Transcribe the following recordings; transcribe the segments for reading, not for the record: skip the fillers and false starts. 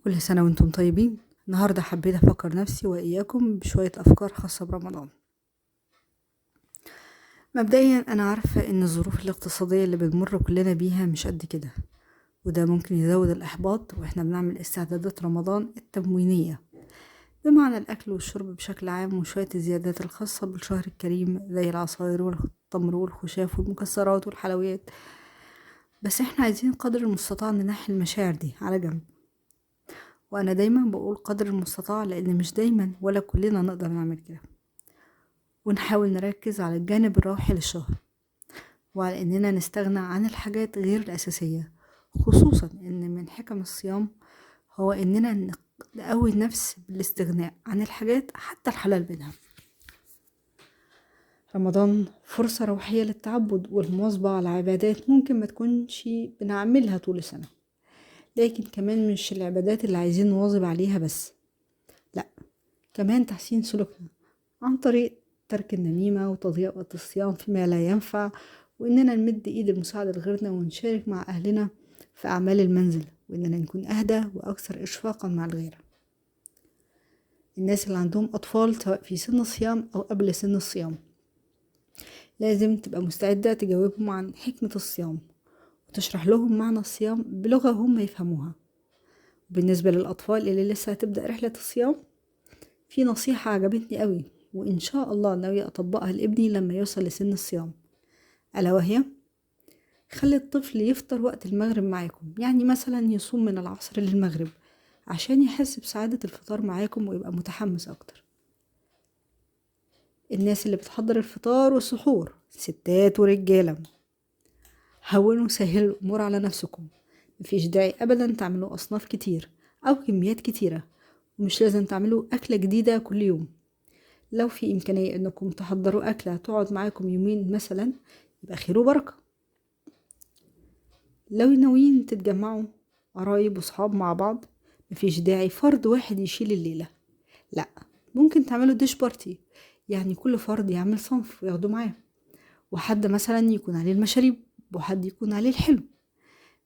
كل سنة وانتم طيبين. النهاردة حبيت أفكر نفسي وإياكم بشوية أفكار خاصة برمضان. مبدئيا أنا عارفة إن الظروف الاقتصادية اللي بنمر كلنا بيها مش قد كده، وده ممكن يزود الإحباط وإحنا بنعمل استعدادات رمضان التموينية، بمعنى الأكل والشرب بشكل عام وشوية الزيادات الخاصة بالشهر الكريم زي العصاير والتمر والخشاف والمكسرات والحلويات. بس إحنا عايزين قدر المستطاع ننحي المشاعر دي على جنب، وأنا دايما بقول قدر المستطاع لأن مش دايما ولا كلنا نقدر نعمل كده، ونحاول نركز على الجانب الروحي للشهر وعلى إننا نستغنى عن الحاجات غير الأساسية، خصوصا إن من حكم الصيام هو إننا نقوي النفس بالاستغناء عن الحاجات حتى الحلال منها. رمضان فرصة روحية للتعبد والمواظبة على عبادات ممكن ما تكونش بنعملها طول السنة، لكن كمان مش العبادات اللي عايزين نواظب عليها بس، لأ، كمان تحسين سلوكنا عن طريق ترك النميمة وتضييع وقت الصيام فيما لا ينفع، وإننا نمد إيد المساعدة لغيرنا ونشارك مع أهلنا في أعمال المنزل، وإننا نكون أهدى وأكثر إشفاقا مع الغير. الناس اللي عندهم أطفال سواء في سن الصيام أو قبل سن الصيام لازم تبقى مستعدة تجاوبهم عن حكمة الصيام وتشرح لهم معنى الصيام بلغة هم يفهموها. بالنسبة للأطفال اللي لسه هتبدأ رحلة الصيام، في نصيحة عجبتني قوي وإن شاء الله ناوية أطبقها لابني لما يوصل لسن الصيام، ألا وهي خلي الطفل يفطر وقت المغرب معاكم، يعني مثلا يصوم من العصر للمغرب عشان يحس بسعادة الفطار معاكم ويبقى متحمس أكتر. الناس اللي بتحضر الفطار والسحور ستات ورجالة، هونوا سهلوا الأمور على نفسكم، مفيش داعي أبدا تعملوا أصناف كتير أو كميات كتيرة، ومش لازم تعملوا أكلة جديدة كل يوم. لو في إمكانية إنكم تحضروا أكلة تقعد معاكم يومين مثلا يبقى خير وبركة. لو ناويين تتجمعوا قرايب وصحاب مع بعض، مفيش داعي فرد واحد يشيل الليلة، لأ، ممكن تعملوا ديش بارتي، يعني كل فرد يعمل صنف وياخدوا معاه، وحد مثلا يكون عليه المشاريب وحد يكون عليه الحلو.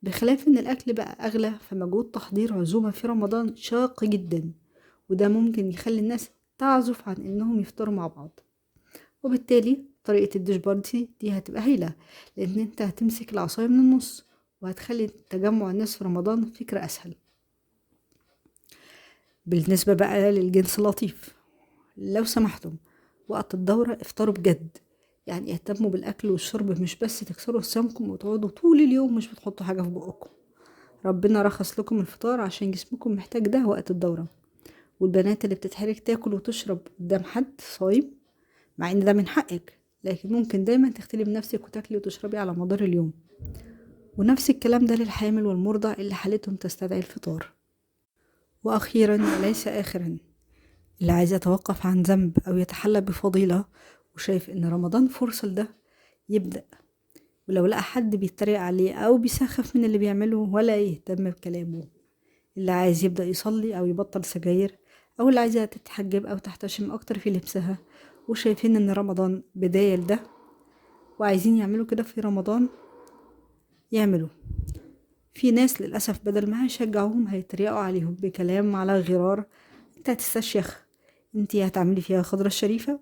بخلاف ان الاكل بقى اغلى، فمجهود تحضير عزومة في رمضان شاق جدا، وده ممكن يخلي الناس تعزف عن انهم يفطروا مع بعض، وبالتالي طريقة الديش بارتي دي هتبقى هايلة، لان انت هتمسك العصاية من النص وهتخلي تجمع الناس في رمضان فكرة اسهل. بالنسبة بقى للجنس اللطيف، لو سمحتم وقت الدورة افطروا بجد، يعني اهتموا بالاكل والشرب، مش بس تكسروا صيامكم وتقعدوا طول اليوم مش بتحطوا حاجة في بقكم. ربنا رخص لكم الفطار عشان جسمكم محتاج ده وقت الدورة. والبنات اللي بتتحرك تاكل وتشرب قدام حد صايم، مع ان ده من حقك، لكن ممكن دايما تختلي بنفسك وتاكلي وتشربي على مدار اليوم. ونفس الكلام ده للحامل والمرضع اللي حالتهم تستدعي الفطار. واخيرا وليس اخرا، اللي عايز يتوقف عن ذنب او يتحلى بفضيلة وشايف ان رمضان فرصة لده، يبدأ. ولو لقى حد بيتريق عليه او بيسخف من اللي بيعمله ولا يهتم بكلامه. اللي عايز يبدأ يصلي او يبطل سجاير، او اللي عايزة تتحجب او تحتشم اكتر في لبسها وشايفين ان رمضان بداية لده وعايزين يعملوا كده في رمضان، يعملوا. في ناس للأسف بدل ما هيشجعوهم هيتريقوا عليهم بكلام على غرار، انت هتستشيخ، انت هتعملي فيها خضرة الشريفة،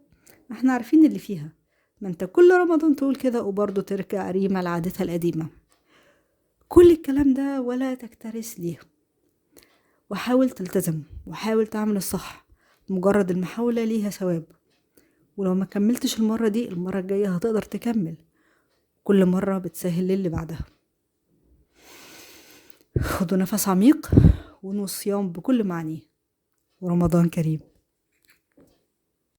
احنا عارفين اللي فيها، ما انت كل رمضان تقول كده وبرضه ترجع ريما لعادتها القديمة. كل الكلام ده ولا تكترث ليه، وحاول تلتزم وحاول تعمل الصح، مجرد المحاولة ليها ثواب، ولو ما كملتش المرة دي المرة الجاية هتقدر تكمل، كل مرة بتسهل للي بعدها. خدوا نفس عميق ونوصيام بكل معنيه، ورمضان كريم.